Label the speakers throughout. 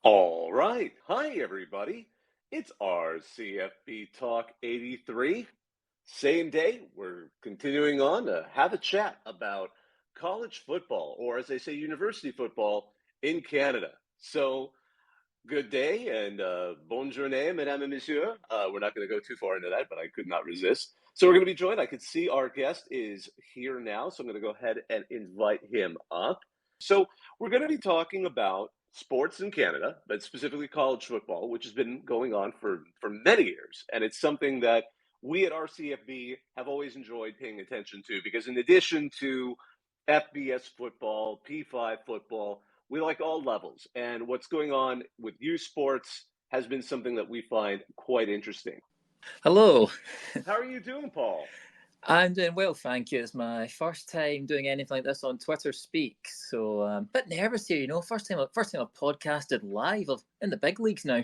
Speaker 1: All right. Hi, everybody. It's our CFB Talk 83. Same day, we're continuing on to have a chat about college football, or as they say, university football in Canada. So, good day and bonjour, mesdames et messieurs. We're not going to go too far into that, but I could not resist. So, we're going to be joined. I could see our guest is here now, so I'm going to go ahead and invite him up. So, we're going to be talking about sports in Canada, but specifically college football, which has been going on for many years. And it's something that we at RCFB have always enjoyed paying attention to because, in addition to FBS football, P5 football, we like all levels. And what's going on with youth sports has been something that we find quite interesting.
Speaker 2: Hello.
Speaker 1: How are you doing, Paul?
Speaker 2: I'm doing well, thank you. It's my first time doing anything like this on Twitter Speak, so I'm a bit nervous here. First time I've podcasted live in the big leagues now.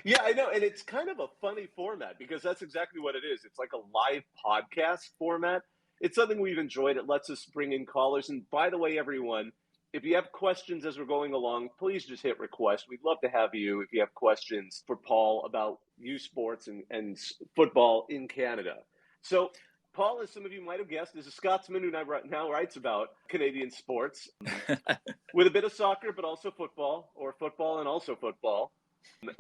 Speaker 1: Yeah, I know. And it's kind of a funny format because that's exactly what it is. It's like a live podcast format. It's something we've enjoyed. It lets us bring in callers. And by the way, everyone, if you have questions as we're going along, please just hit request. We'd love to have you if you have questions for Paul about youth sports and football in Canada. So, Paul, as some of you might have guessed, is a Scotsman who now writes about Canadian sports with a bit of soccer, but also football, or football and also football.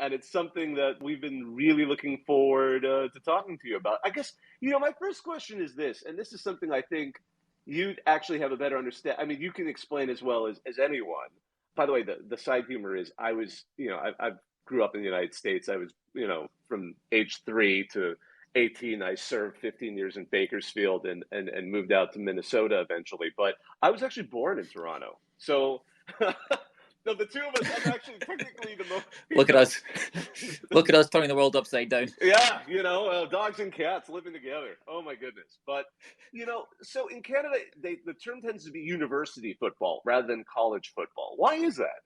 Speaker 1: And it's something that we've been really looking forward to talking to you about. I guess, my first question is this, and this is something I think you actually have a better understand. I mean, you can explain as well as anyone. By the way, the side humor is I grew up in the United States. I was, from age 3 to 18, I served 15 years in Bakersfield and moved out to Minnesota eventually. But I was actually born in Toronto. So no, the two of us, I'm actually technically the most.
Speaker 2: Look at us. Look at us turning the world upside down.
Speaker 1: Yeah, dogs and cats living together. Oh, my goodness. But, so in Canada, the term tends to be university football rather than college football. Why is that?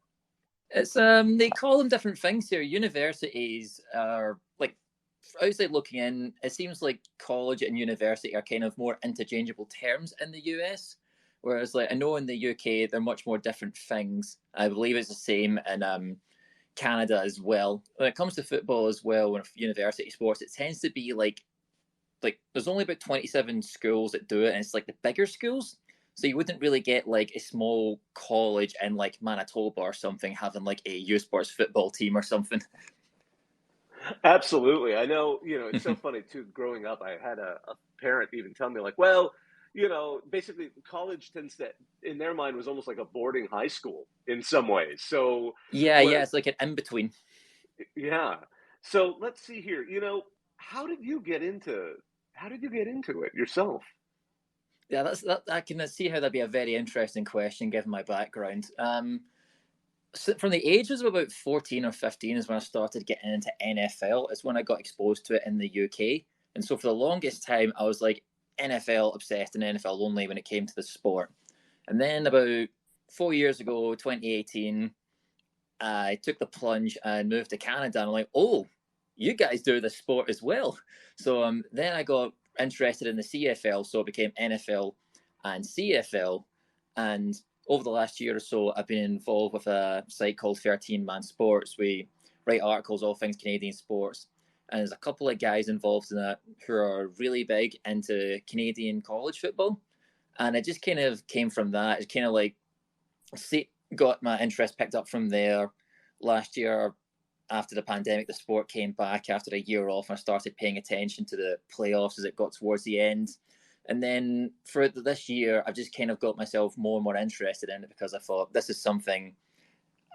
Speaker 2: It's they call them different things here. Universities are like, outside looking in, it seems like college and university are kind of more interchangeable terms in the US. Whereas, I know in the UK, they're much more different things. I believe it's the same in Canada as well. When it comes to football as well, when university sports, it tends to be like there's only about 27 schools that do it, and it's like the bigger schools. So you wouldn't really get like a small college in like Manitoba or something having like a U Sports football team or something.
Speaker 1: Absolutely. I know, it's so funny too. Growing up, I had a parent even tell me, like, well, basically college tends to, in their mind, was almost like a boarding high school in some ways. So,
Speaker 2: yeah, it's like an in between.
Speaker 1: Yeah. So let's see here. How did you get into it yourself?
Speaker 2: Yeah, that. I can see how that'd be a very interesting question given my background. So from the ages of about 14 or 15 is when I started getting into NFL. It's when I got exposed to it in the UK. And so for the longest time, I was like NFL obsessed and NFL only when it came to the sport. And then about 4 years ago, 2018, I took the plunge and moved to Canada. And I'm like, oh, you guys do this sport as well. So then I got interested in the CFL. So it became NFL and CFL. And over the last year or so, I've been involved with a site called 13 Man Sports. We write articles, all things Canadian sports. And there's a couple of guys involved in that who are really big into Canadian college football. And it just kind of came from that. It kind of like got my interest picked up from there. Last year, after the pandemic, the sport came back after a year off, and I started paying attention to the playoffs as it got towards the end. And then for this year, I've just kind of got myself more and more interested in it because I thought this is something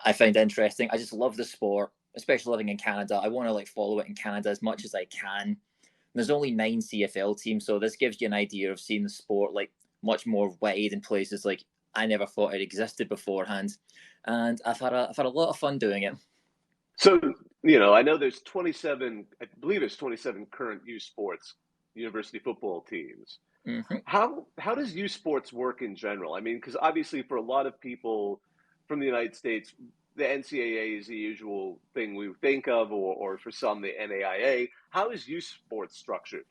Speaker 2: I find interesting. I just love the sport, especially living in Canada. I want to follow it in Canada as much as I can. There's only 9 CFL teams, so this gives you an idea of seeing the sport much more wide in places I never thought it existed beforehand. And I've had a lot of fun doing it.
Speaker 1: So, I know there's 27, I believe there's 27 current youth sports university football teams.
Speaker 2: Mm-hmm.
Speaker 1: How does youth sports work in general? I mean, because obviously for a lot of people from the United States, the NCAA is the usual thing we think of, or for some, the NAIA. How is youth sports structured?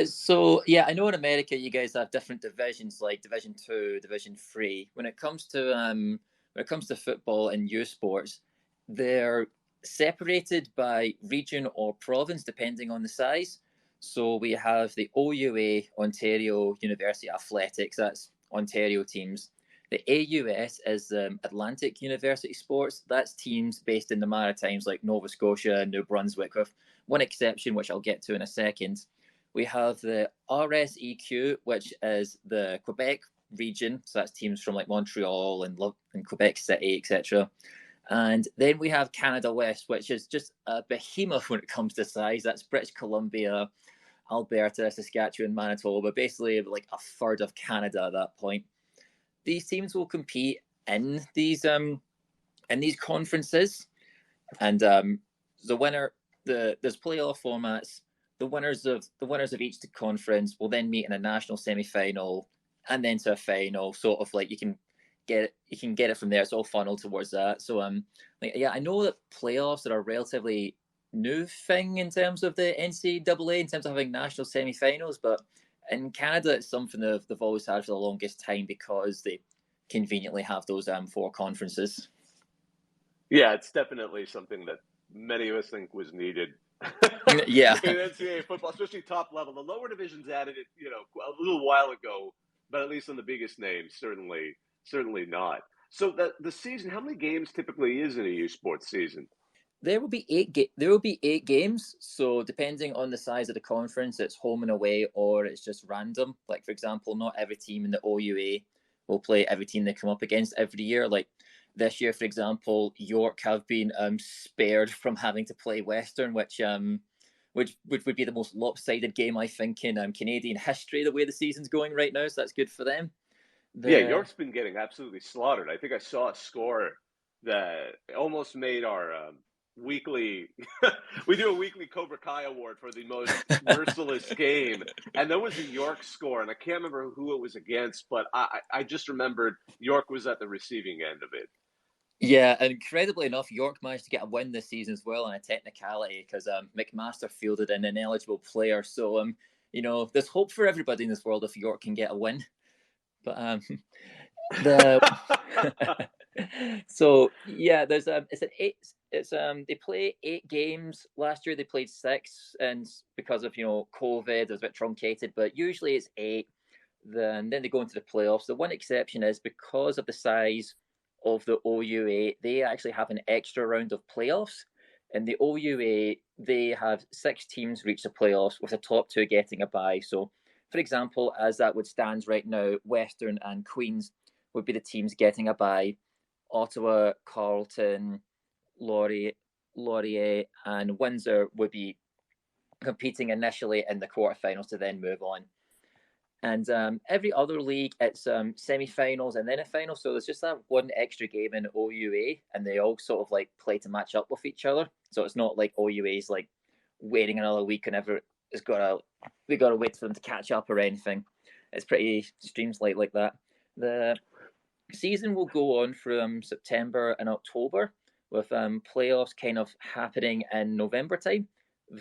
Speaker 2: So, yeah, I know in America you guys have different divisions like Division 2, Division 3. When it comes to football and youth sports, They're separated by region or province, depending on the size. So we have the OUA, Ontario University Athletics, that's Ontario teams. The AUS is Atlantic University Sports. That's teams based in the Maritimes like Nova Scotia and New Brunswick, with one exception, which I'll get to in a second. We have the RSEQ, which is the Quebec region. So that's teams from like Montreal and Quebec City, etc. And then we have Canada West, which is just a behemoth when it comes to size. That's British Columbia, Alberta, Saskatchewan, Manitoba, basically like a third of Canada at that point. These teams will compete in these conferences, and the winner, there's playoff formats. The winners of each conference will then meet in a national semi-final and then to a final. Sort of like you can get it from there. It's all funneled towards that. So I know that playoffs are a relatively new thing in terms of the NCAA, in terms of having national semi-finals, but in Canada it's something they've always had for the longest time because they conveniently have those 4 conferences.
Speaker 1: Yeah, it's definitely something that many of us think was needed.
Speaker 2: Yeah.
Speaker 1: In NCAA football, especially top level. The lower divisions added it, a little while ago, but at least on the biggest names, certainly not. So the season, how many games typically is in a U Sports season?
Speaker 2: There will be 8 games. So depending on the size of the conference, it's home and away, or it's just random. Like for example, not every team in the OUA will play every team they come up against every year. Like this year, for example, York have been spared from having to play Western, which would be the most lopsided game I think in Canadian history. The way the season's going right now, so that's good for them.
Speaker 1: Yeah, York's been getting absolutely slaughtered. I think I saw a score that almost made our weekly. We do a weekly Cobra Kai award for the most merciless game, and there was a York score, and I can't remember who it was against, but I just remembered York was at the receiving end of it.
Speaker 2: Yeah, and incredibly enough, York managed to get a win this season as well on a technicality because McMaster fielded an ineligible player. So there's hope for everybody in this world if York can get a win. But so yeah, there's they play 8 games. Last year they played 6, and because of COVID, it was a bit truncated. But usually it's 8. Then they go into the playoffs. The one exception is because of the size of the OUA, they actually have an extra round of playoffs. In the OUA, they have 6 teams reach the playoffs, with the top 2 getting a bye. So, for example, as that would stand right now, Western and Queens would be the teams getting a bye. Ottawa, Carleton, Laurier, and Windsor would be competing initially in the quarterfinals to then move on. And every other league, it's semi-finals and then a final. So there's just that one extra game in OUA, and they all sort of like play to match up with each other. So it's not like OUA's like waiting another week whenever we got to wait for them to catch up or anything. It's pretty streamlined like that. The season will go on from September and October, with playoffs kind of happening in November time.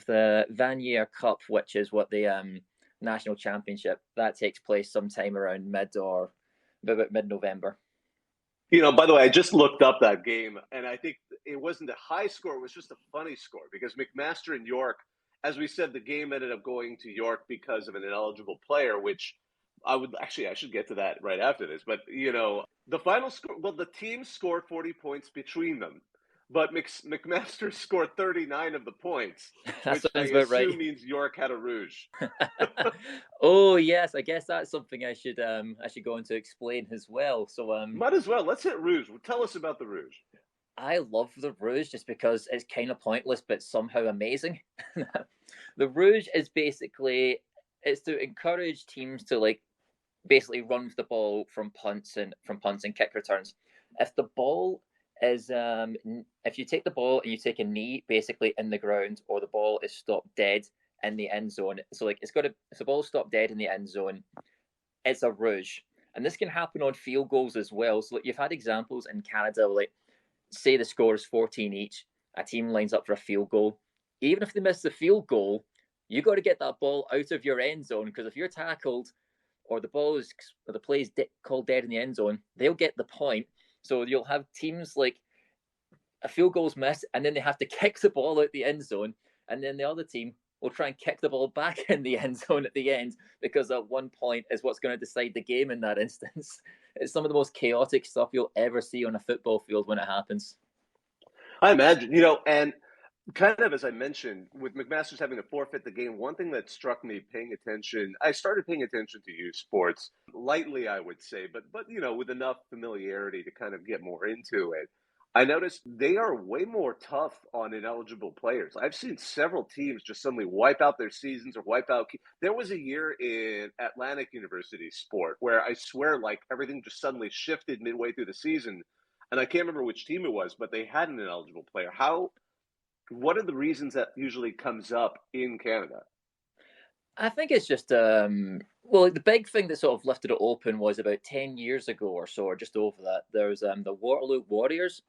Speaker 2: The Vanier Cup, which is what the national championship, that takes place sometime around mid-November.
Speaker 1: By the way, I just looked up that game, and I think it wasn't a high score. It was just a funny score because McMaster and York, as we said, the game ended up going to York because of an ineligible player, which I should get to that right after this. But, the final score, well, the teams scored 40 points between them, but McMaster scored 39 of the points, which I assume means York had a rouge.
Speaker 2: Oh yes, I guess that's something I should go on to explain as well. So
Speaker 1: might as well. Let's hit rouge. Tell us about the rouge.
Speaker 2: I love the rouge just because it's kind of pointless but somehow amazing. The rouge is basically, it's to encourage teams to like basically run with the ball from punts and kick returns. If the ball is if you take the ball and you take a knee basically in the ground, or the ball is stopped dead in the end zone, so like if the ball is stopped dead in the end zone, it's a rouge. And this can happen on field goals as well. So like, you've had examples in Canada, like say the score is 14 each, a team lines up for a field goal. Even if they miss the field goal, you got to get that ball out of your end zone, because if you're tackled or the play is called dead in the end zone, they'll get the point. So you'll have teams like a field goal's missed, and then they have to kick the ball out the end zone, and then the other team will try and kick the ball back in the end zone at the end, because at one point is what's going to decide the game in that instance. It's some of the most chaotic stuff you'll ever see on a football field when it happens.
Speaker 1: I imagine, and kind of as I mentioned, with McMaster's having to forfeit the game, one thing that struck me paying attention, I started paying attention to youth sports lightly, I would say, but with enough familiarity to kind of get more into it. I noticed they are way more tough on ineligible players. I've seen several teams just suddenly wipe out their seasons or wipe out. There was a year in Atlantic University sport where I swear, like, everything just suddenly shifted midway through the season, and I can't remember which team it was, but they had an ineligible player. What are the reasons that usually comes up in Canada?
Speaker 2: I think it's just the big thing that sort of lifted it open was about 10 years ago or so, or just over that. There's the Waterloo Warriors.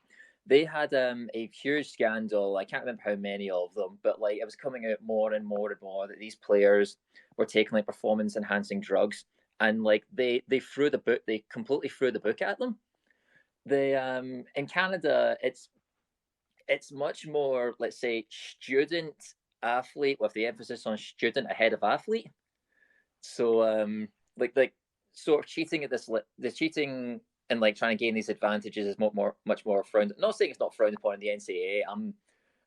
Speaker 2: They had a huge scandal. I can't remember how many of them, but like it was coming out more and more and more that these players were taking like performance enhancing drugs, and like they completely threw the book at them. They in Canada, it's much more, let's say, student athlete, with the emphasis on student ahead of athlete. So like sort of cheating at this, the cheating and like trying to gain these advantages is much more frowned. I'm not saying it's not frowned upon in the NCAA.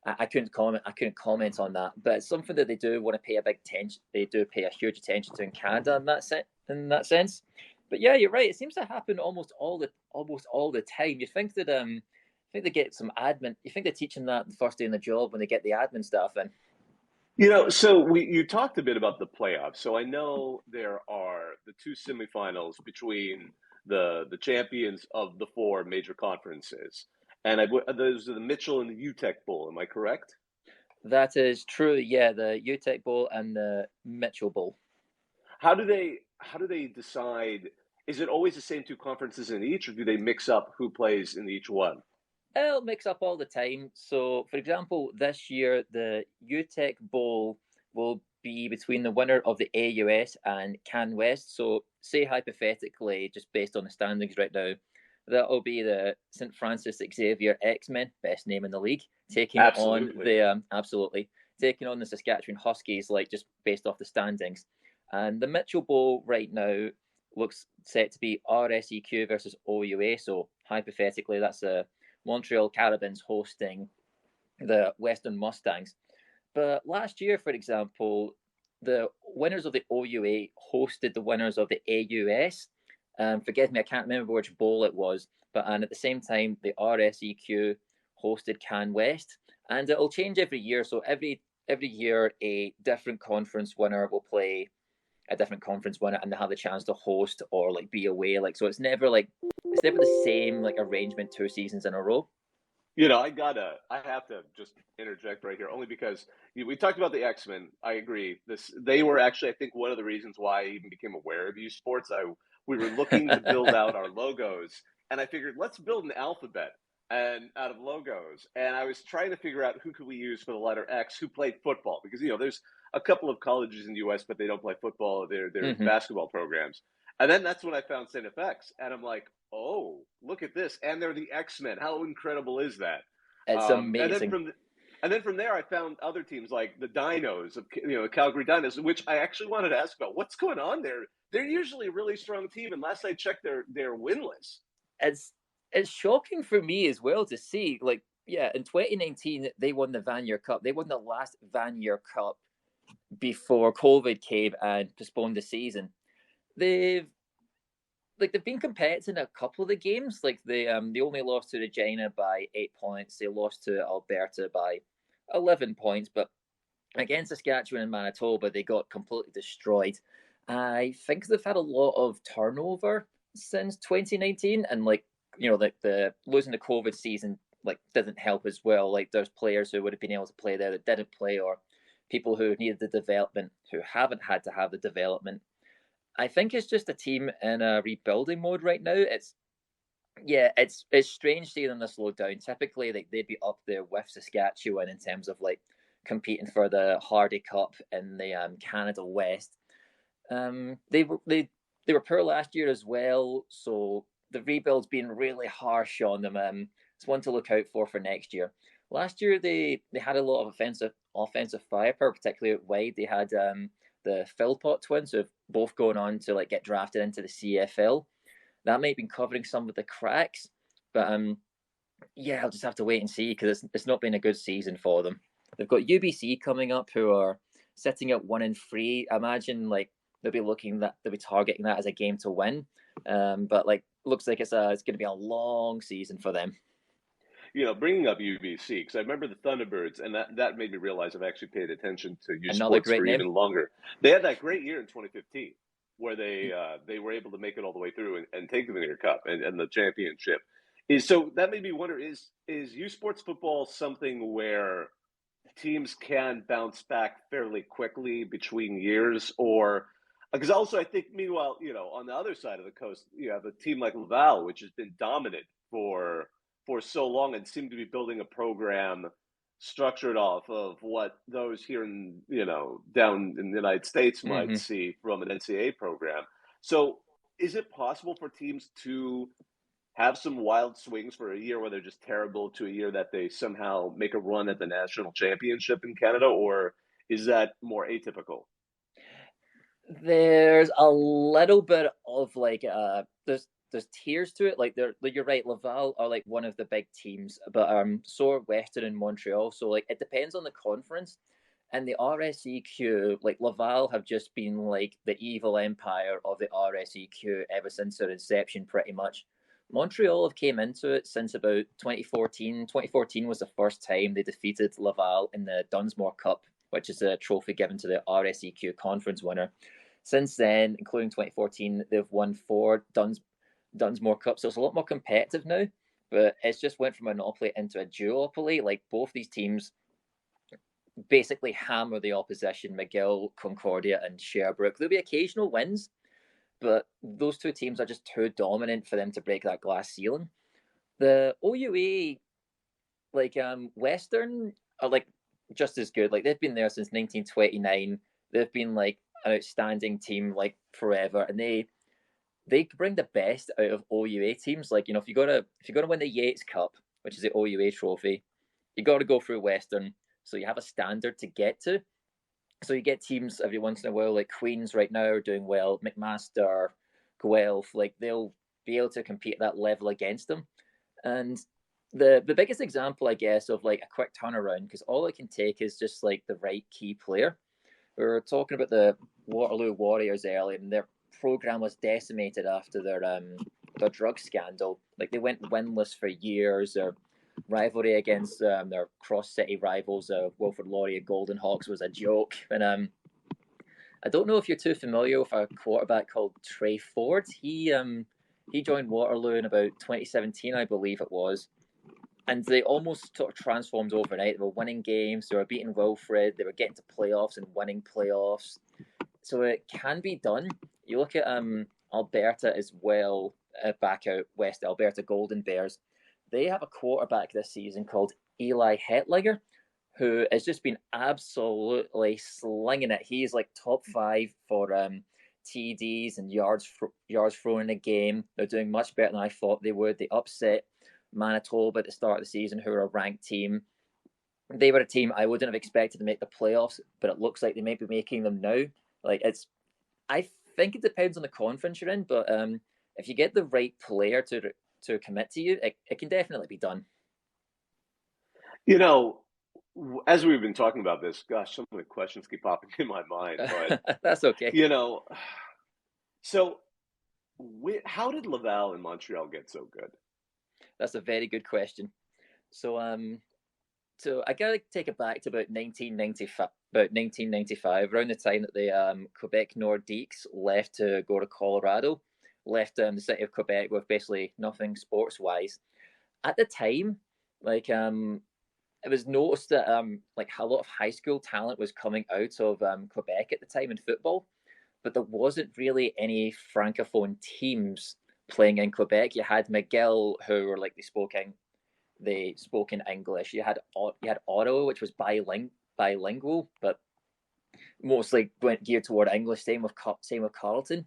Speaker 2: I couldn't comment on that, but it's something that they do want to pay a big attention. They do pay a huge attention to in Canada in that sense. But yeah, you're right. It seems to happen almost all the time. You think that I think they get some admin. You think they're teaching that the first day in the job when they get the admin stuff in?
Speaker 1: So you talked a bit about the playoffs. So I know there are the two semifinals between the champions of the four major conferences, and those are the Mitchell and the UTEC Bowl. Am I correct?
Speaker 2: That is true. Yeah, the UTEC Bowl and the Mitchell Bowl.
Speaker 1: How do they decide? Is it always the same two conferences in each, or do they mix up who plays in each one?
Speaker 2: It'll mix up all the time. So, for example, this year the UTEC Bowl will be between the winner of the AUS and Can West. So, say hypothetically, just based on the standings right now, that'll be the St. Francis Xavier X-Men, best name in the league, taking
Speaker 1: Absolutely.
Speaker 2: on the Saskatchewan Huskies, like just based off the standings. And the Mitchell Bowl right now looks set to be RSEQ versus OUA. So hypothetically, that's a Montreal Carabins hosting the Western Mustangs. But last year, for example, the winners of the OUA hosted the winners of the AUS. Forgive me, I can't remember which bowl it was, and at the same time, the RSEQ hosted Can West, and it'll change every year. So every year, a different conference winner will play a different conference winner, and they have the chance to host or like be away. Like, so it's never the same like arrangement 2 seasons in a row.
Speaker 1: I have to just interject right here, only because we talked about the X-Men. I agree. They were actually, I think, one of the reasons why I even became aware of youth sports. We were looking to build out our logos, and I figured let's build an alphabet and out of logos. And I was trying to figure out who could we use for the letter X, who played football, because there's a couple of colleges in the U.S., but they don't play football. They're basketball programs. And then that's when I found St. FX, and I'm like, oh, look at this. And they're the X-Men. How incredible is that?
Speaker 2: It's amazing.
Speaker 1: And then from there, I found other teams like the Dinos, the Calgary Dinos, which I actually wanted to ask about. What's going on there? They're usually a really strong team, and last I checked, they're winless.
Speaker 2: It's shocking for me as well to see. Like, yeah, in 2019, they won the Vanier Cup. They won the last Vanier Cup before COVID came and postponed the season. They've been competitive in a couple of the games. Like they only lost to Regina by 8 points. They lost to Alberta by 11 points, but against Saskatchewan and Manitoba, they got completely destroyed. I think they've had a lot of turnover since 2019, and the losing the COVID season didn't help as well. Like there's players who would have been able to play there that didn't play, or people who needed the development who haven't had to have the development. I think it's just a team in a rebuilding mode right now. It's strange seeing them this slow down. Typically, they'd be up there with Saskatchewan in terms of competing for the Hardy Cup in the Canada West. They were poor last year as well, so the rebuild's been really harsh on them. It's one to look out for next year. Last year they had a lot of offensive firepower, particularly out wide. They had the Philpott twins, who have both gone on to like get drafted into the CFL. That might be covering some of the cracks, but yeah, I'll just have to wait and see because it's not been a good season for them. They've got UBC coming up, who are sitting at 1-3. I imagine like they'll be targeting that as a game to win, but like looks like it's going to be a long season for them.
Speaker 1: Bringing up UBC, because I remember the Thunderbirds, and that made me realize I've actually paid attention to youth sports for even longer. They had that great year in 2015 where they were able to make it all the way through and take the Vineyard Cup and the championship. So that made me wonder, is youth sports football something where teams can bounce back fairly quickly between years? Or because also I think, meanwhile, on the other side of the coast, you have a team like Laval, which has been dominant for so long and seem to be building a program structured off of what those here in down in the United States might see from an NCAA program. So is it possible for teams to have some wild swings for a year where they're just terrible to a year that they somehow make a run at the national championship in Canada, or is that more atypical?
Speaker 2: There's a little bit of like there's tiers to it. Like you're right, Laval are like one of the big teams, but so are Western and Montreal. So like it depends on the conference. And the RSEQ, like Laval have just been like the evil empire of the RSEQ ever since their inception, pretty much. Montreal have came into it since about 2014. 2014 was the first time they defeated Laval in the Dunsmore Cup, which is a trophy given to the RSEQ conference winner. Since then, including 2014, they've won 4 Dunsmore Cup, so it's a lot more competitive now, but it's just went from a monopoly into a duopoly. Like both these teams basically hammer the opposition, McGill, Concordia, and Sherbrooke. There'll be occasional wins, but those two teams are just too dominant for them to break that glass ceiling. The OUA, like Western, are like just as good. Like they've been there since 1929. They've been like an outstanding team like forever, and they bring the best out of OUA teams. Like if you're gonna win the Yates Cup, which is the OUA trophy, you got to go through Western. So you have a standard to get to. So you get teams every once in a while, like Queens right now are doing well, McMaster, Guelph, like they'll be able to compete at that level against them. And the biggest example, I guess, of like a quick turnaround, because all it can take is just like the right key player. We were talking about the Waterloo Warriors earlier, and their program was decimated after their drug scandal. Like they went winless for years. Their rivalry against their cross-city rivals, Wilfrid Laurier Golden Hawks, was a joke. And I don't know if you're too familiar with a quarterback called Trey Ford. He joined Waterloo in about 2017, I believe it was. And they almost sort of transformed overnight. They were winning games. They were beating Wilfrid. They were getting to playoffs and winning playoffs. So it can be done. You look at Alberta as well, back out west, Alberta Golden Bears. They have a quarterback this season called Eli Hetliger, who has just been absolutely slinging it. He's like top 5 for TDs and yards thrown in a game. They're doing much better than I thought they would. They upset Manitoba at the start of the season, who are a ranked team. They were a team I wouldn't have expected to make the playoffs, but it looks like they may be making them now. Like I think it depends on the conference you're in, but if you get the right player to commit to you, it can definitely be done.
Speaker 1: As we've been talking about this, gosh, so many questions keep popping in my mind, but
Speaker 2: that's okay.
Speaker 1: So how did Laval and Montreal get so good?
Speaker 2: That's a very good question. So I gotta take it back to about 1995. About 1995, around the time that the Quebec Nordiques left to go to Colorado, left the city of Quebec with basically nothing sports-wise. At the time, like it was noticed that like a lot of high school talent was coming out of Quebec at the time in football, but there wasn't really any francophone teams playing in Quebec. You had McGill, who were like they spoke in English. You had Ottawa, which was bilingual, but mostly went geared toward English. Same with Carleton.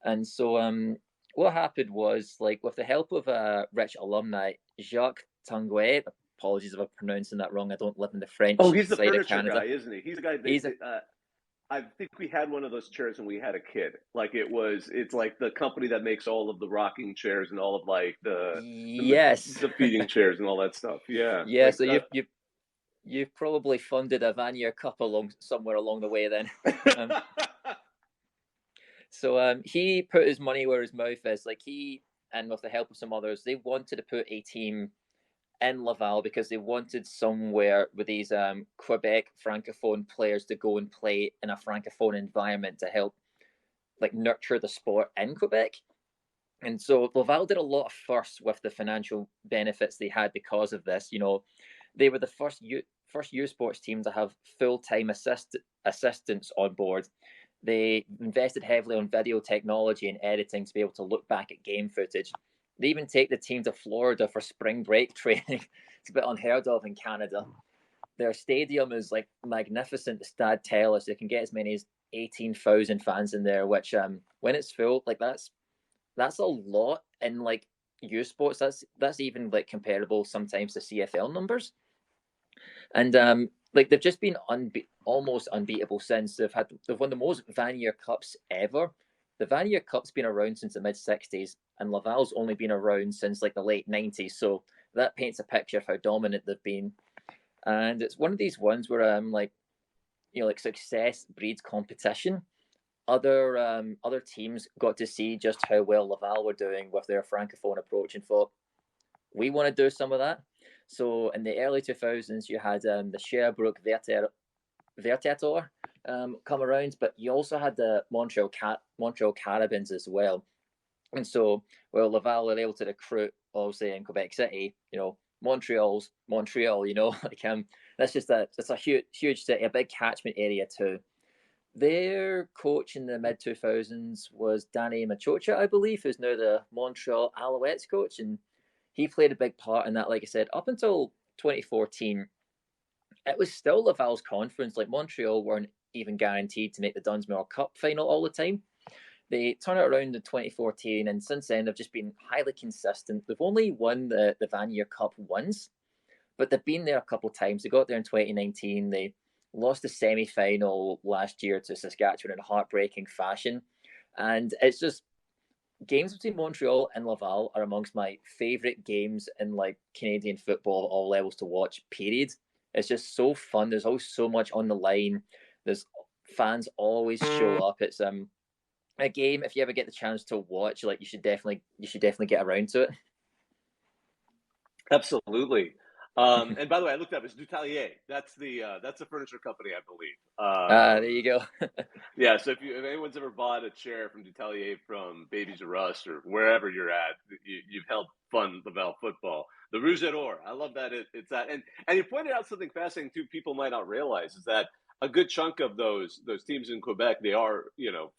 Speaker 2: And so what happened was, like, with the help of rich alumni, Jacques Tanguay. Apologies if I'm pronouncing that wrong. I don't live in the French
Speaker 1: Oh, he's the
Speaker 2: side of
Speaker 1: furniture
Speaker 2: Canada.
Speaker 1: guy, isn't he? He's the guy
Speaker 2: He's
Speaker 1: that I think we had one of those chairs when we had a kid. Like it's like the company that makes all of the rocking chairs and all of like
Speaker 2: yes,
Speaker 1: the feeding chairs and all that stuff. Yeah,
Speaker 2: yeah.
Speaker 1: like
Speaker 2: So you've probably funded a Vanier Cup somewhere along the way then. So he put his money where his mouth is. Like and with the help of some others, they wanted to put a team in Laval because they wanted somewhere with these Quebec francophone players to go and play in a francophone environment to help like nurture the sport in Quebec. And so Laval did a lot of firsts with the financial benefits they had because of this. You know, they were the first U Sports team to have full-time assistants on board. They invested heavily on video technology and editing to be able to look back at game footage. They even take the team to Florida for spring break training. It's a bit unheard of in Canada. Their stadium is like magnificent. The Stade Telus, they can get as many as 18,000 fans in there, which when it's full, like that's a lot in like U Sports. That's even like comparable sometimes to CFL numbers. And like they've just been almost unbeatable since they've won the most Vanier Cups ever. The Vanier Cup's been around since the mid-60s, and Laval's only been around since like the late 90s. So that paints a picture of how dominant they've been. And it's one of these ones where like success breeds competition. Other teams got to see just how well Laval were doing with their francophone approach and thought, we want to do some of that. So in the early 2000s, you had the Sherbrooke Vertator come around, but you also had the Montreal Carabins as well. And so, Laval were able to recruit, obviously, in Quebec City, Montreal, like that's a huge city, a big catchment area too. Their coach in the mid 2000s was Danny Machocha, I believe, who's now the Montreal Alouettes coach, and he played a big part in that. Like I said, up until 2014, it was still Laval's conference. Like Montreal weren't even guaranteed to make the Dunsmuir Cup final all the time. They turned it around in 2014, and since then they've just been highly consistent. They've only won the Vanier Cup once, but they've been there a couple of times. They got there in 2019. They lost the semi-final last year to Saskatchewan in heartbreaking fashion. And it's just games between Montreal and Laval are amongst my favourite games in like Canadian football at all levels to watch, period. It's just so fun. There's always so much on the line. There's fans always show up. It's a game, if you ever get the chance to watch, like you should definitely get around to it.
Speaker 1: Absolutely. And by the way, I looked up. It's Dutalier. That's the furniture company, I believe.
Speaker 2: There you go.
Speaker 1: Yeah. So if anyone's ever bought a chair from Dutalier from Babies R Us or wherever you're at, you've helped fund Laval football. The Rouge et Or. I love that. It's that. And you pointed out something fascinating too. People might not realize is that a good chunk of those teams in Quebec, they are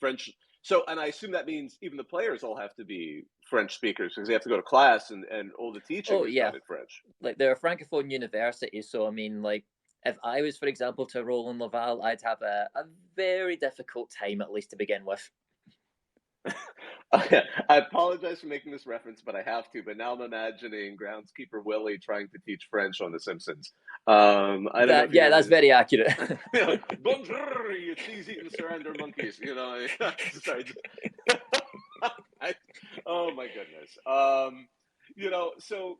Speaker 1: French. So, and I assume that means even the players all have to be French speakers because they have to go to class and all the teaching is done in French.
Speaker 2: Like they're a francophone university, so I mean, like if I was, for example, to roll in Laval, I'd have a very difficult time at least to begin with.
Speaker 1: I apologize for making this reference, but I have to. But now I'm imagining groundskeeper Willie trying to teach French on The Simpsons. I don't know.
Speaker 2: Yeah, that's very accurate.
Speaker 1: Bonjour, you cheese-eating surrender monkeys. Sorry. Oh my goodness. So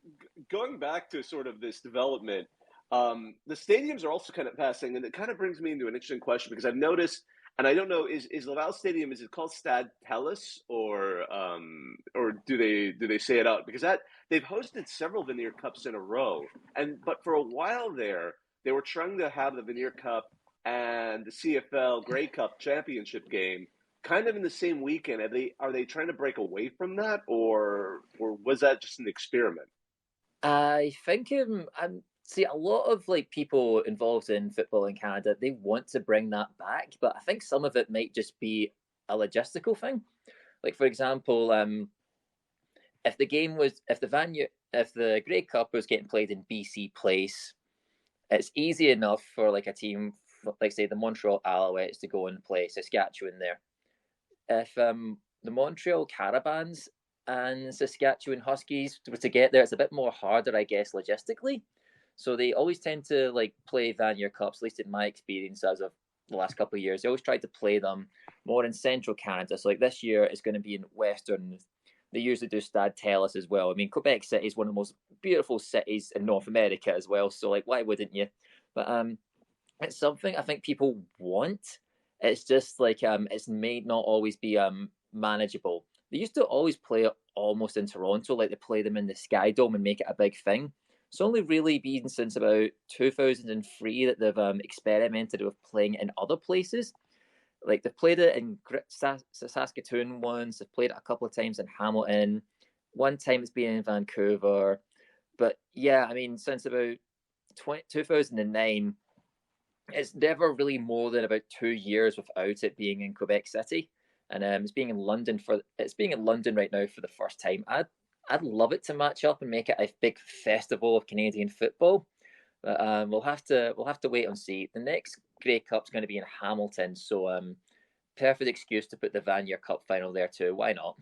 Speaker 1: going back to sort of this development, the stadiums are also kind of passing, and it kind of brings me into an interesting question because I've noticed. And I don't know, is Laval Stadium, is it called Stade Telus or do they say it out? Because they've hosted several Vanier Cups in a row. But for a while there, they were trying to have the Vanier Cup and the CFL Grey Cup championship game kind of in the same weekend. Are they trying to break away from that or was that just an experiment?
Speaker 2: I think see, a lot of like people involved in football in Canada, they want to bring that back, but I think some of it might just be a logistical thing. Like for example, if the Grey Cup was getting played in BC Place, it's easy enough for like a team like say the Montreal Alouettes to go and play Saskatchewan there. If the Montreal Carabins and Saskatchewan Huskies to get there. It's a bit more harder, I guess, logistically. So they always tend to like play Vanier Cups, at least in my experience as of the last couple of years. They always try to play them more in central Canada. So like this year, it's going to be in western. They usually do Stade Telus as well. I mean, Quebec City is one of the most beautiful cities in North America as well. So like, why wouldn't you? But it's something I think people want. It's just like it's may not always be manageable. They used to always play it almost in Toronto, like they play them in the Sky Dome and make it a big thing. It's only really been since about 2003 that they've experimented with playing in other places. Like they've played it in Saskatoon once, they've played it a couple of times in Hamilton. One time it's been in Vancouver. But yeah, I mean, since about 2009, it's never really more than about 2 years without it being in Quebec City, and it's being in London right now for the first time. I'd love it to match up and make it a big festival of Canadian football, but we'll have to wait and see. The next Grey Cup's going to be in Hamilton, so perfect excuse to put the Vanier Cup final there too. Why not?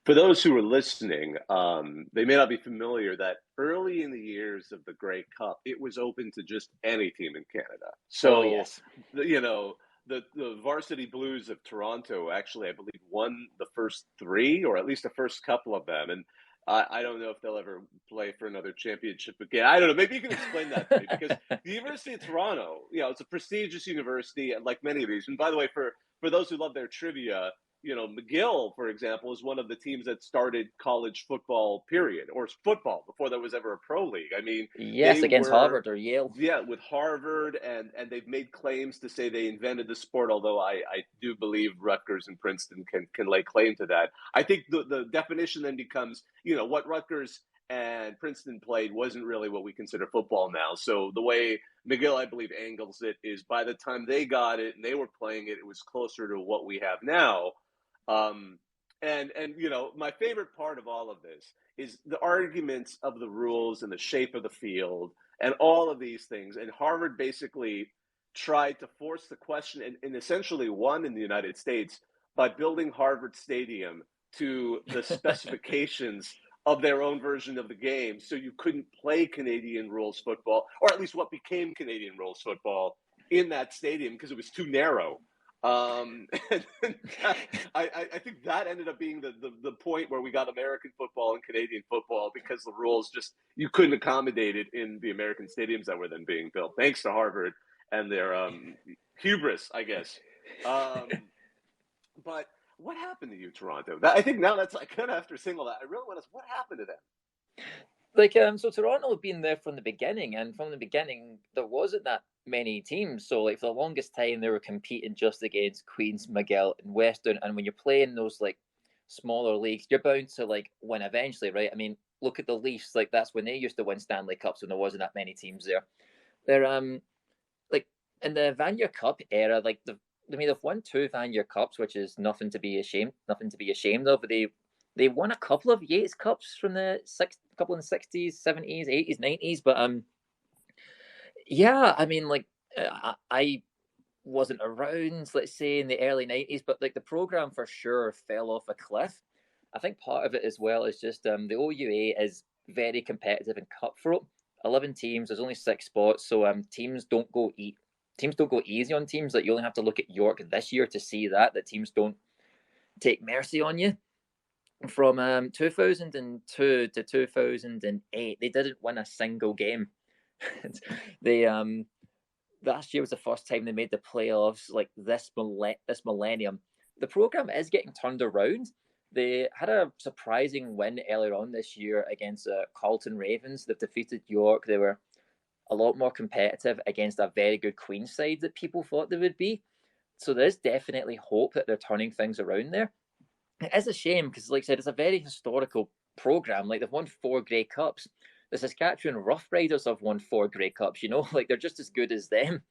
Speaker 1: For those who are listening, they may not be familiar that early in the years of the Grey Cup, it was open to just any team in Canada.
Speaker 2: Oh
Speaker 1: So,
Speaker 2: yes,
Speaker 1: the Varsity Blues of Toronto actually, I believe, won the first three, or at least the first couple of them. And I don't know if they'll ever play for another championship again. I don't know. Maybe you can explain that to me, because the University of Toronto, it's a prestigious university, and like many of these. And by the way, for those who love their trivia, McGill, for example, is one of the teams that started college football, period, or football before there was ever a pro league. I mean,
Speaker 2: yes,
Speaker 1: they
Speaker 2: against
Speaker 1: were,
Speaker 2: Harvard or Yale.
Speaker 1: yeah, with Harvard, and they've made claims to say they invented the sport, although I do believe Rutgers and Princeton can lay claim to that. I think the definition then becomes, what Rutgers and Princeton played wasn't really what we consider football now. So the way McGill, I believe, angles it is, by the time they got it and they were playing it, it was closer to what we have now. And my favorite part of all of this is the arguments of the rules and the shape of the field and all of these things. And Harvard basically tried to force the question, and essentially won in the United States by building Harvard Stadium to the specifications of their own version of the game, so you couldn't play Canadian rules football, or at least what became Canadian rules football, in that stadium because it was too narrow. And I think that ended up being the point where we got American football and Canadian football, because the rules just, you couldn't accommodate it in the American stadiums that were then being built, thanks to Harvard and their hubris, I guess. But what happened to you, Toronto? I think now that's, I kind of, after seeing all that, I really want to, what happened to them?
Speaker 2: Like so Toronto have been there from the beginning, and from the beginning there wasn't that many teams. So like for the longest time they were competing just against Queens, McGill, and Western. And when you're playing those like smaller leagues, you're bound to like win eventually, right? I mean, look at the Leafs. Like that's when they used to win Stanley Cups when there wasn't that many teams there. They're like in the Vanier Cup era, like they've won two Vanier Cups, which is nothing to be ashamed of. They won a couple of Yates Cups from the couple in the 60s, 70s, 80s, 90s. But yeah, I mean, like I wasn't around, let's say, in the early 90s, but like the program for sure fell off a cliff. I think part of it as well is just the OUA is very competitive and cutthroat. 11 teams, there's only 6 spots, so teams don't go easy on teams. Like you only have to look at York this year to see that teams don't take mercy on you. From 2002 to 2008, they didn't win a single game. They last year was the first time they made the playoffs. Like this millennium, the program is getting turned around. They had a surprising win earlier on this year against Carlton Ravens. They've defeated York. They were a lot more competitive against a very good Queen's side that people thought they would be. So there's definitely hope that they're turning things around there. It is a shame because, like I said, it's a very historical program. Like they've won 4 Grey Cups. The Saskatchewan Roughriders have won 4 Grey Cups. Like they're just as good as them.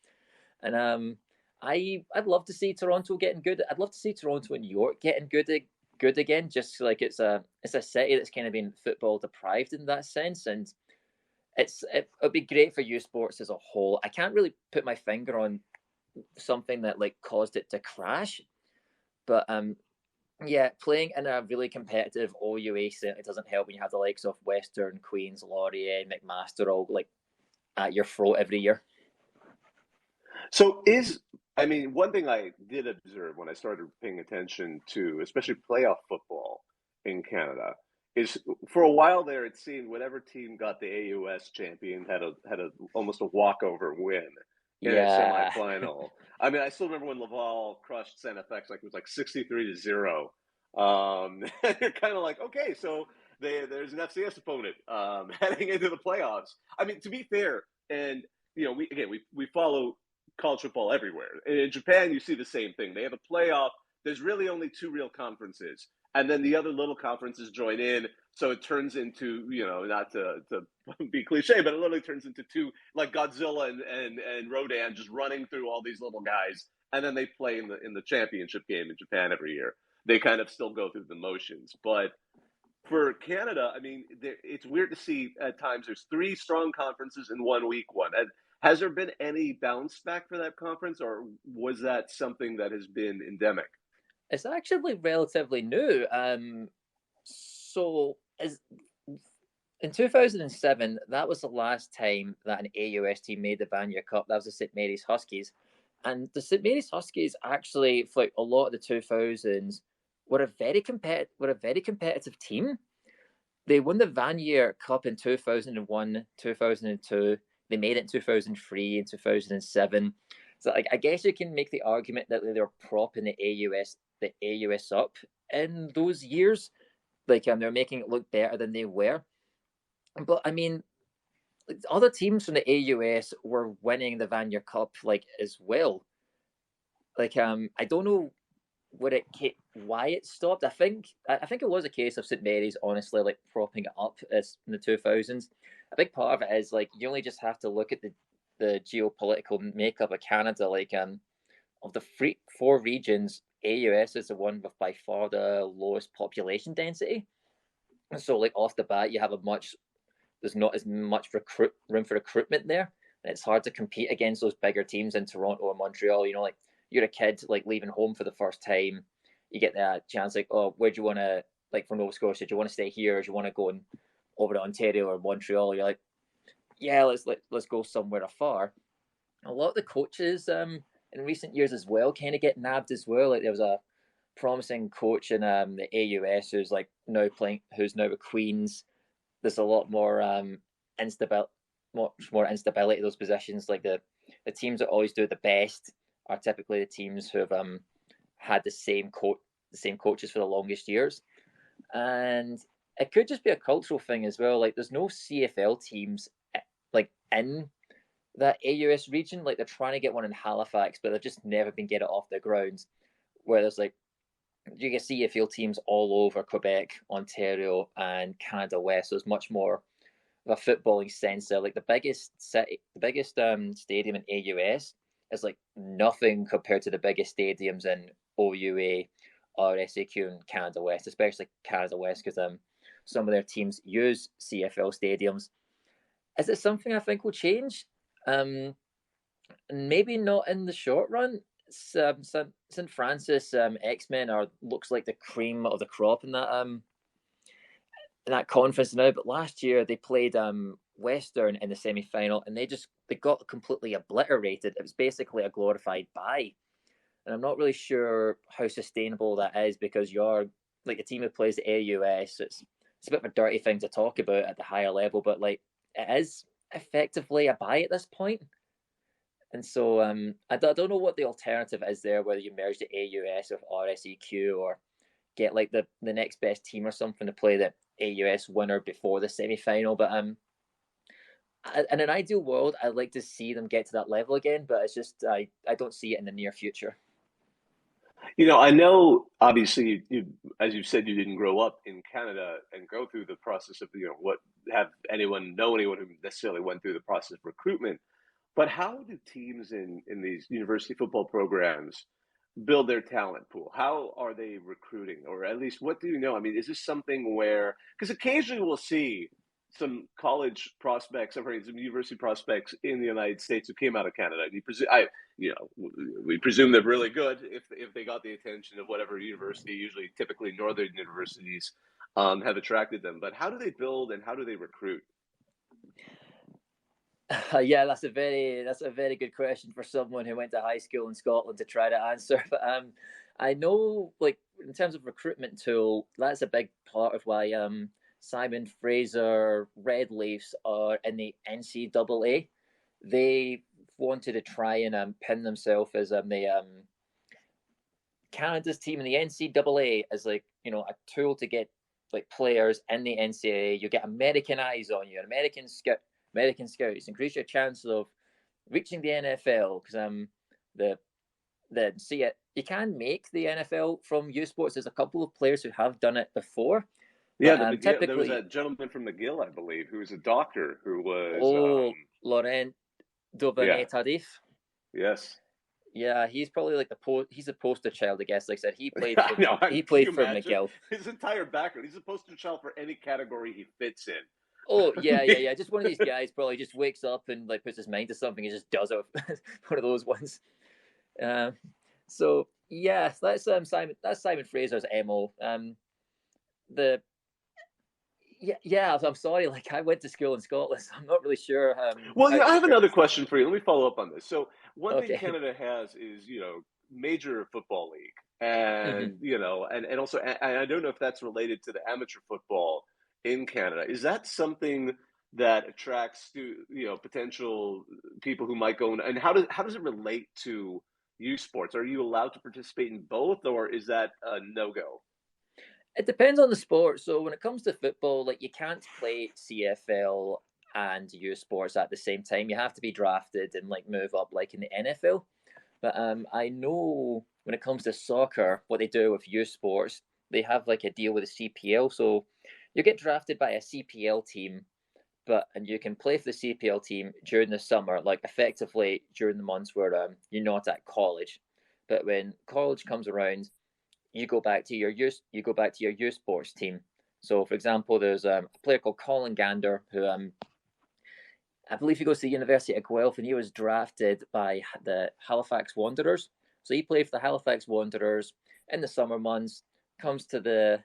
Speaker 2: And I'd love to see Toronto getting good. I'd love to see Toronto and York getting good again. Just like it's a city that's kind of been football deprived in that sense, and it'd be great for youth sports as a whole. I can't really put my finger on something that like caused it to crash, but Yeah, playing in a really competitive OUA certainly doesn't help when you have the likes of Western, Queens, Laurier, McMaster all like at your throat every year.
Speaker 1: So one thing I did observe when I started paying attention to, especially playoff football in Canada, is for a while there it seemed whatever team got the AUS champion had a almost a walkover win in a
Speaker 2: Yeah,
Speaker 1: semifinal. I mean, I still remember when Laval crushed Santa FX, like it was like 63-0. You're kind of like, okay, so there's an FCS opponent heading into the playoffs. I mean, to be fair, and we follow college football everywhere. In Japan, you see the same thing. They have a playoff. There's really only two real conferences, and then the other little conferences join in. So it turns into, not to be cliche, but it literally turns into two, like Godzilla and Rodan just running through all these little guys, and then they play in the championship game in Japan every year. They kind of still go through the motions, but for Canada, I mean, it's weird to see at times there's three strong conferences in 1 week. Has there been any bounce back for that conference, or was that something that has been endemic?
Speaker 2: it's actually relatively new. So is in 2007, that was the last time that an AUS team made the Vanier Cup. That was the St Mary's Huskies, and the St Mary's Huskies actually, for like a lot of the 2000s, were a very competitive team. They won the Vanier Cup in 2001, 2002. They made it in 2003 and 2007. So like, I guess you can make the argument that they were propping the AUS up in those years. Like they're making it look better than they were. But I mean, like, other teams from the AUS were winning the Vanier Cup like as well. Like I don't know what why it stopped. I think it was a case of St Mary's honestly like propping it up as in the 2000s. A big part of it is like you only just have to look at the geopolitical makeup of Canada. Like of the four regions, AUS is the one with by far the lowest population density. So like off the bat, you have there's not as much room for recruitment there, and it's hard to compete against those bigger teams in Toronto or Montreal. Like you're a kid like leaving home for the first time, you get that chance like, oh, where do you want to, like from Nova Scotia, do you want to stay here or do you want to go over to Ontario or Montreal? You're like, yeah, let's go somewhere afar. A lot of the coaches in recent years as well kind of get nabbed as well. Like there was a promising coach in the AUS who's now with Queens. There's a lot more instability, much more instability in those positions. Like the teams that always do the best are typically the teams who have had the same coaches for the longest years, and it could just be a cultural thing as well. Like there's no CFL teams like in that AUS region. Like they're trying to get one in Halifax, but they've just never been get it off the ground. Where there's like you can CFL teams all over Quebec, Ontario, and Canada West. So there's much more of a footballing sense there. Like the biggest stadium in AUS is like nothing compared to the biggest stadiums in OUA, RSAQ, and Canada West, especially Canada West, because some of their teams use CFL stadiums. Is it something I think will change? Maybe not in the short run. St. Francis X-Men looks like the cream of the crop in that conference now. But last year they played Western in the semi-final, and they got completely obliterated. It was basically a glorified bye, and I'm not really sure how sustainable that is because you're like a team that plays the AUS. It's a bit of a dirty thing to talk about at the higher level, but like it is effectively a bye at this point. And so I don't know what the alternative is there, whether you merge the AUS with RSEQ or get like the next best team or something to play the AUS winner before the semi-final. But in an ideal world, I'd like to see them get to that level again, but it's just I don't see it in the near future.
Speaker 1: I know obviously, as you said, you didn't grow up in Canada and go through the process of, what have anyone know anyone who necessarily went through the process of recruitment. But how do teams in these university football programs build their talent pool? How are they recruiting? Or at least what do you know? I mean, is this something where, because occasionally we'll see some college prospects, some university prospects in the United States who came out of Canada. And we presume they're really good if they got the attention of whatever university, usually typically northern universities, have attracted them. But how do they build and how do they recruit?
Speaker 2: Yeah, that's a very good question for someone who went to high school in Scotland to try to answer. But I know, like, in terms of recruitment tool, that's a big part of why Simon Fraser Red Leafs are in the NCAA. They wanted to try and pin themselves as the Canada's team in the NCAA as, like, you know, a tool to get like players in the NCAA. You get American eyes on you, American scouts, increase your chance of reaching the NFL because you can make the NFL from U Sports. There's a couple of players who have done it before.
Speaker 1: Yeah, typically there was that gentleman from McGill, I believe, who was a doctor who was
Speaker 2: Laurent Duvernay-Tardif.
Speaker 1: Yes.
Speaker 2: Yeah, he's probably like he's a poster child, I guess. Like I said, he played for McGill.
Speaker 1: His entire background, he's a poster child for any category he fits in.
Speaker 2: Oh, yeah. Just one of these guys probably just wakes up and like puts his mind to something and just does it. One of those ones. So yeah, that's Simon Fraser's MO. I'm sorry. Like, I went to school in Scotland, so I'm not really sure.
Speaker 1: I have another question for you. Let me follow up on this. So one thing Canada has is, major football league, and and also, and I don't know if that's related to the amateur football in Canada. Is that something that attracts potential people who might go? And how does it relate to youth sports? Are you allowed to participate in both, or is that a no-go?
Speaker 2: It depends on the sport. So when it comes to football, like, you can't play CFL and youth sports at the same time. You have to be drafted and like move up like in the NFL. But I know when it comes to soccer, what they do with youth sports, they have like a deal with the CPL. So you get drafted by a CPL team, and you can play for the CPL team during the summer, like effectively during the months where you're not at college. But when college comes around, you go back to your youth sports team. So, for example, there's a player called Colin Gander who I believe he goes to the University of Guelph, and he was drafted by the Halifax Wanderers. So he played for the Halifax Wanderers in the summer months. Comes to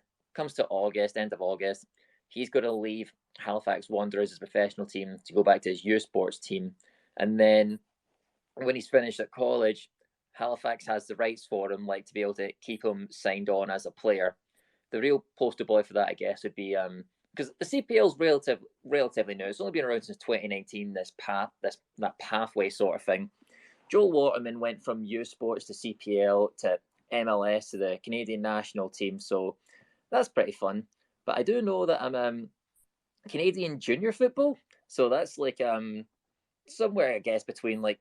Speaker 2: August, end of August, he's going to leave Halifax Wanderers, his professional team, to go back to his youth sports team. And then when he's finished at college, Halifax has the rights for him, like, to be able to keep him signed on as a player. The real poster boy for that, I guess, would be because the CPL is relatively new. It's only been around since 2019. That pathway sort of thing. Joel Waterman went from youth sports to CPL to MLS to the Canadian national team, so that's pretty fun. But I do know that I'm Canadian junior football, so that's like somewhere, I guess, between like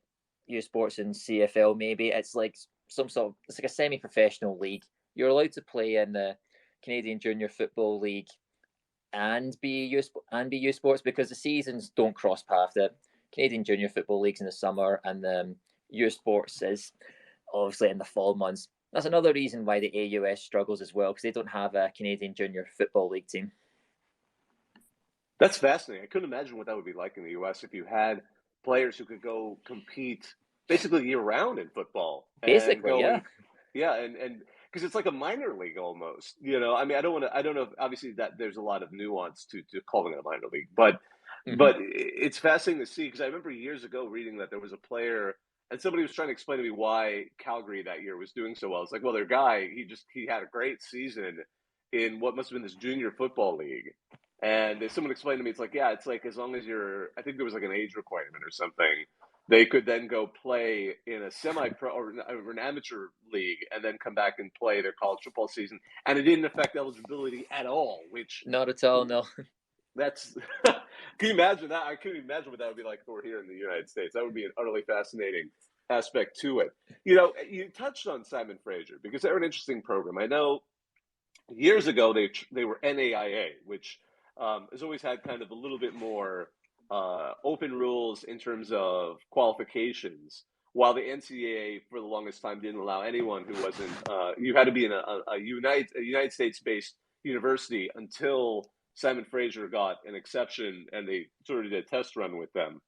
Speaker 2: youth sports and CFL. Maybe it's like it's like a semi-professional league. You're allowed to play in the Canadian Junior Football League and be youth sports because the seasons don't cross paths. The Canadian Junior Football League's in the summer, and the youth sports is obviously in the fall months. That's another reason why the AUS struggles as well, because they don't have a Canadian Junior Football League team.
Speaker 1: That's fascinating. I couldn't imagine what that would be like in the US if you had players who could go compete basically year-round in football.
Speaker 2: Basically, yeah.
Speaker 1: Yeah, and because it's like a minor league almost. I mean, I don't know if, obviously, that there's a lot of nuance to calling it a minor league, but it's fascinating to see, because I remember years ago reading that there was a player, and somebody was trying to explain to me why Calgary that year was doing so well. It's like, well, their guy, he had a great season in what must have been this junior football league. And someone explained to me, it's like, yeah, it's like as long as I think there was like an age requirement or something, they could then go play in a semi-pro or an amateur league and then come back and play their college football season. And it didn't affect eligibility at all, which...
Speaker 2: Not at all, no.
Speaker 1: That's... Can you imagine that? I couldn't imagine what that would be like if we're here in the United States. That would be an utterly fascinating aspect to it. You touched on Simon Fraser because they're an interesting program. I know years ago they were NAIA, which... has always had kind of a little bit more open rules in terms of qualifications, while the NCAA for the longest time didn't allow anyone who wasn't you had to be in a United States-based university until Simon Fraser got an exception, and they sort of did a test run with them.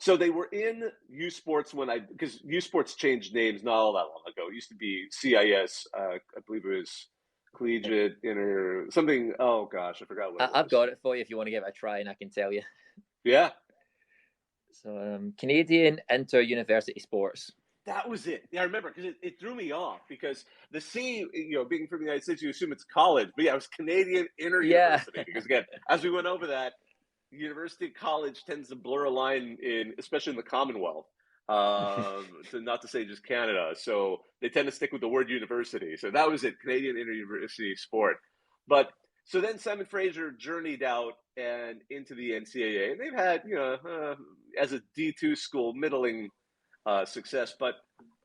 Speaker 1: So they were in U Sports because U Sports changed names not all that long ago. It used to be CIS, I believe it was Collegiate Inter something. Oh gosh, I forgot what it was.
Speaker 2: I've got it for you if you want to give it a try, and I can tell you.
Speaker 1: Yeah.
Speaker 2: So Canadian Inter-University Sports.
Speaker 1: That was it. Yeah, I remember because it threw me off because the C, being from the United States, you assume it's college, but yeah, it was Canadian Inter-University because again, as we went over that, university college tends to blur a line especially in the Commonwealth, not to say just Canada. So they tend to stick with the word university. So that was it, Canadian Inter-University Sport. But so then Simon Fraser journeyed out and into the NCAA, and they've had, as a D2 school, middling success. But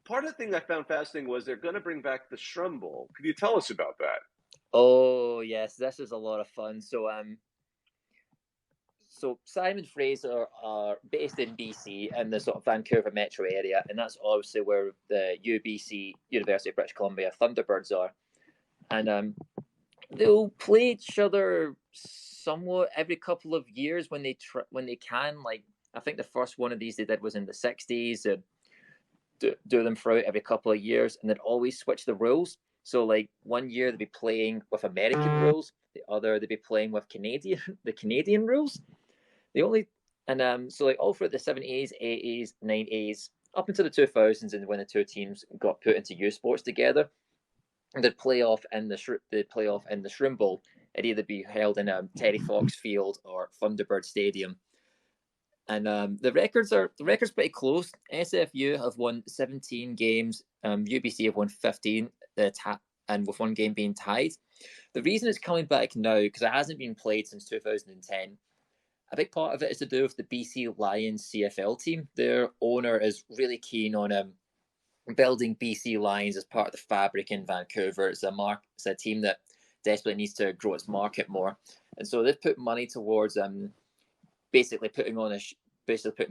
Speaker 1: part of the thing I found fascinating was they're going to bring back the Shrum Bowl. Could you tell us about that?
Speaker 2: Oh yes, this is a lot of fun. So Simon Fraser are based in BC in the sort of Vancouver metro area, and that's obviously where the UBC, University of British Columbia Thunderbirds are. And they'll play each other somewhat every couple of years when they can. Like I think the first one of these they did was in the 60s. Do them throughout every couple of years, and they'd always switch the rules. So like one year they'd be playing with American rules, the other they'd be playing with the Canadian rules. So like all through the 70s, 80s, 90s, up into the 2000s, and when the two teams got put into U Sports together, and they'd play off in the Shrum Bowl. It'd either be held in Terry Fox Field or Thunderbird Stadium. And the record's pretty close. SFU have won 17 games. UBC have won 15, and with one game being tied. The reason it's coming back now, because it hasn't been played since 2010, a big part of it is to do with the BC Lions CFL team. Their owner is really keen on building BC Lions as part of the fabric in Vancouver. It's a team that desperately needs to grow its market more. And so they've put money towards basically putting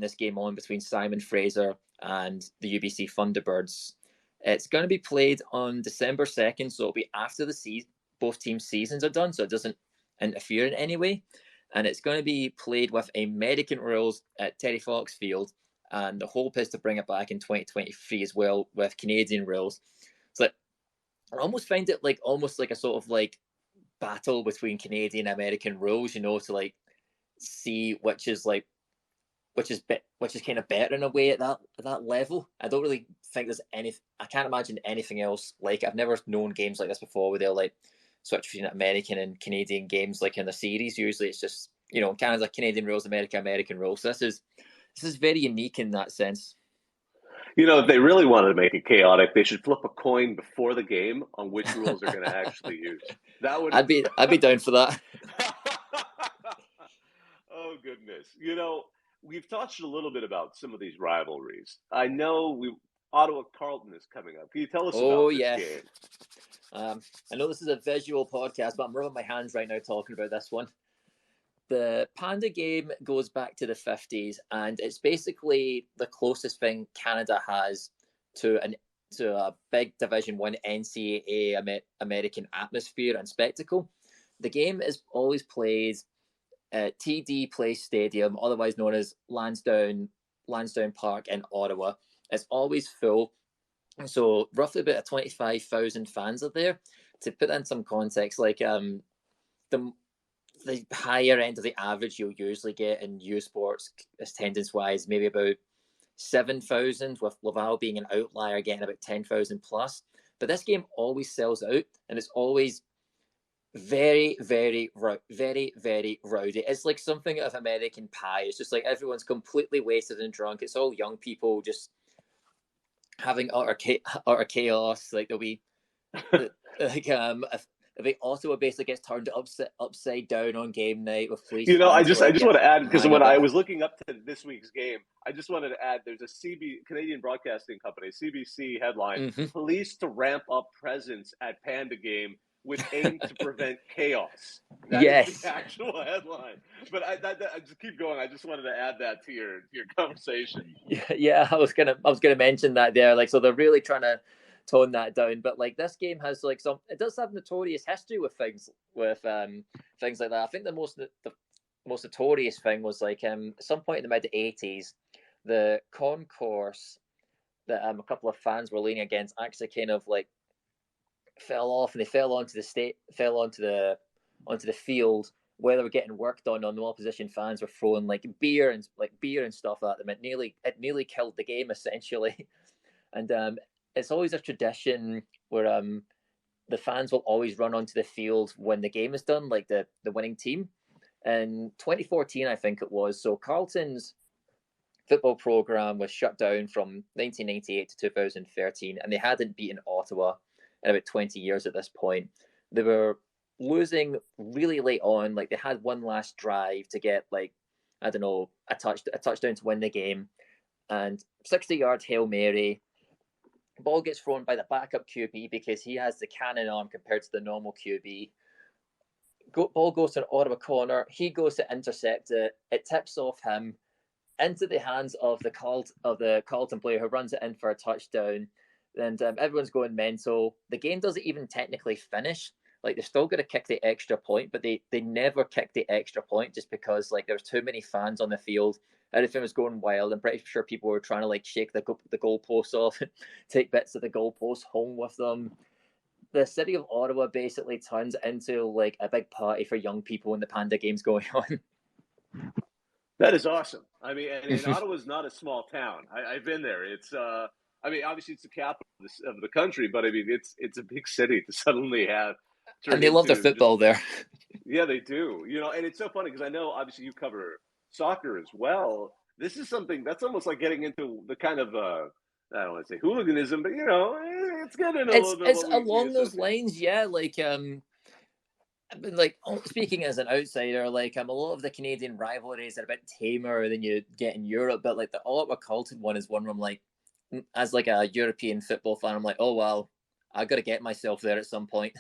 Speaker 2: this game on between Simon Fraser and the UBC Thunderbirds. It's going to be played on December 2nd, so it'll be after both teams' seasons are done, so it doesn't interfere in any way. And it's going to be played with American rules at Terry Fox Field, and the hope is to bring it back in 2023 as well with Canadian rules. So I almost find it almost like a sort of like battle between Canadian and American rules, to like see which is kind of better in a way at that level. I don't really think I can't imagine anything else like it. I've never known games like this before where they'll like switch between American and Canadian games like in the series. Usually it's just, Canada, Canadian rules, American rules. So this is very unique in that sense.
Speaker 1: If they really wanted to make it chaotic, they should flip a coin before the game on which rules they're going to actually use.
Speaker 2: I'd be down for that.
Speaker 1: Oh goodness. We've touched a little bit about some of these rivalries. I know Ottawa Carleton is coming up. Can you tell us about this game?
Speaker 2: I know this is a visual podcast, but I'm rubbing my hands right now talking about this one. The Panda game goes back to the 50s, and it's basically the closest thing Canada has to a big Division 1 NCAA American atmosphere and spectacle. The game is always played at TD Place Stadium, otherwise known as Lansdowne Park in Ottawa. It's always full. So roughly about 25,000 fans are there. To put that in some context, like the higher end of the average you'll usually get in U Sports attendance-wise, maybe about 7,000, with Laval being an outlier, getting about 10,000 plus. But this game always sells out, and it's always very, very, very, very rowdy. It's like something of American Pie. It's just like everyone's completely wasted and drunk. It's all young people just having utter chaos. Like there'll be Ottawa basically gets turned upside down on game night with police.
Speaker 1: I just want to add, because when I was looking up to this week's game, I just wanted to add, there's a Canadian Broadcasting Company, CBC headline, police to ramp up presence at Panda game with aim to prevent chaos. That is the actual headline. But I just keep going. I just wanted to add that to your conversation.
Speaker 2: Yeah, I was gonna mention that there. Like, so they're really trying to tone that down. But like this game has like it does have notorious history with things things like that. I think the most notorious thing was like at some point in the mid-80s, the concourse that a couple of fans were leaning against actually kind of like fell off, and they fell onto the field where they were getting worked on. The opposition fans were throwing like beer and stuff at them. It nearly killed the game essentially. And it's always a tradition where the fans will always run onto the field when the game is done, like the winning team. In 2014, I think it was. So Carlton's football program was shut down from 1998 to 2013, and they hadn't beaten Ottawa in about 20 years at this point. They were losing really late on. Like they had one last drive to get like, I don't know, a touchdown to win the game, and 60-yard Hail Mary. Ball gets thrown by the backup QB because he has the cannon arm compared to the normal QB. Ball goes to an Ottawa corner. He goes to intercept it. It tips off him into the hands of the Carlton player, who runs it in for a touchdown. And everyone's going mental. The game doesn't even technically finish. Like they're still going to kick the extra point, but they never kicked the extra point just because like there was too many fans on the field. Everything was going wild. I'm pretty sure people were trying to like shake the goalposts off, and take bits of the goalposts home with them. The city of Ottawa basically turns into like a big party for young people when the Panda Game's going on.
Speaker 1: That is awesome. I mean, and Ottawa's not a small town. I've been there. It's I mean, obviously it's the capital of the country, but I mean, it's a big city to suddenly have.
Speaker 2: And they love their football there.
Speaker 1: Yeah, they do. You know, and it's so funny because I know obviously you cover soccer as well. This is something that's almost like getting into the kind of I don't want to say hooliganism, but you know, it's getting a little bit.
Speaker 2: It's along those lines, yeah. Like speaking as an outsider, like a lot of the Canadian rivalries are a bit tamer than you get in Europe. But like the Ottawa Carlton one is one where I'm like, as like a European football fan, I'm like, oh wow, I got to get myself there at some point.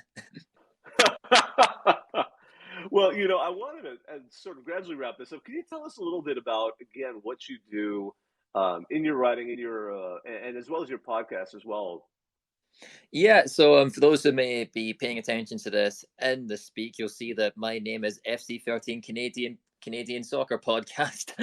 Speaker 1: Well, you know, I wanted to sort of gradually wrap this up. Can you tell us a little bit about, again, what you do in your writing, in your and as well as your podcast as well?
Speaker 2: Yeah, so for those who may be paying attention to this in the speak, you'll see that my name is FC13 Canadian Soccer Podcast.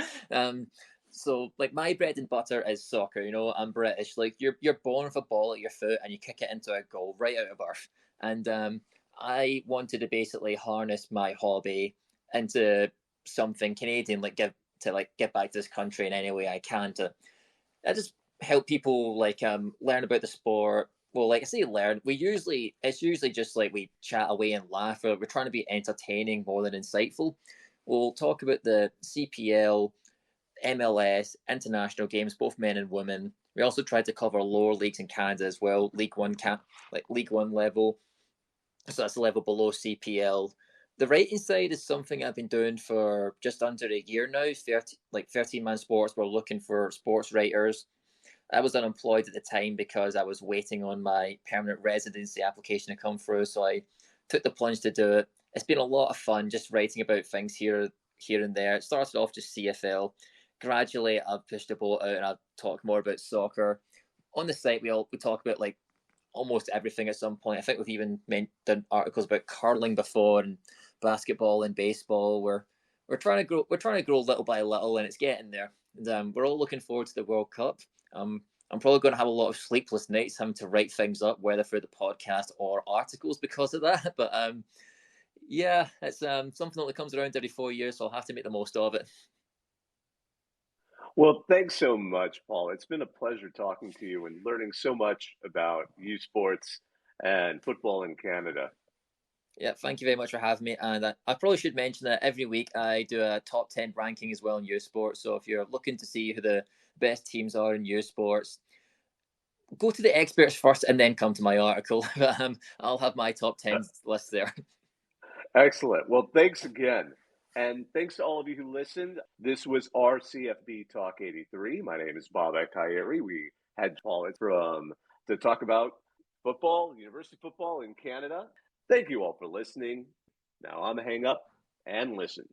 Speaker 2: So like my bread and butter is soccer. You know, I'm British. Like you're born with a ball at your foot and you kick it into a goal right out of birth. And I wanted to basically harness my hobby into something Canadian, like give back to this country in any way I can to I just help people like learn about the sport. Well, like I say, learn. It's usually just like we chat away and laugh. Or we're trying to be entertaining more than insightful. We'll talk about the CPL, MLS, international games, both men and women. We also try to cover lower leagues in Canada as well, League One level. So that's the level below CPL. The writing side is something I've been doing for just under a year now. 13 Man Sports, we're looking for sports writers. I was unemployed at the time because I was waiting on my permanent residency application to come through. So I took the plunge to do it. It's been a lot of fun just writing about things here and there. It started off just CFL. Gradually, I've pushed the boat out and I've talked more about soccer. On the site, we talk about like almost everything at some point. I think we've even done articles about curling before, and basketball and baseball. We're trying to grow little by little, and it's getting there. And we're all looking forward to the World Cup. I'm probably going to have a lot of sleepless nights having to write things up, whether through the podcast or articles because of that. But yeah, it's something that comes around every 4 years, so I'll have to make the most of it.
Speaker 1: Well, thanks so much, Paul. It's been a pleasure talking to you and learning so much about U Sports and football in Canada.
Speaker 2: Yeah, thank you very much for having me. And I probably should mention that every week I do a top 10 ranking as well in U Sports. So if you're looking to see who the best teams are in U Sports, go to the experts first and then come to my article. I'll have my top 10 list there.
Speaker 1: Excellent. Well, thanks again. And thanks to all of you who listened. This was our CFB Talk 83. My name is Bob Ekayeri. We had Paul to talk about football, university football in Canada. Thank you all for listening. Now I'm hang up and listen.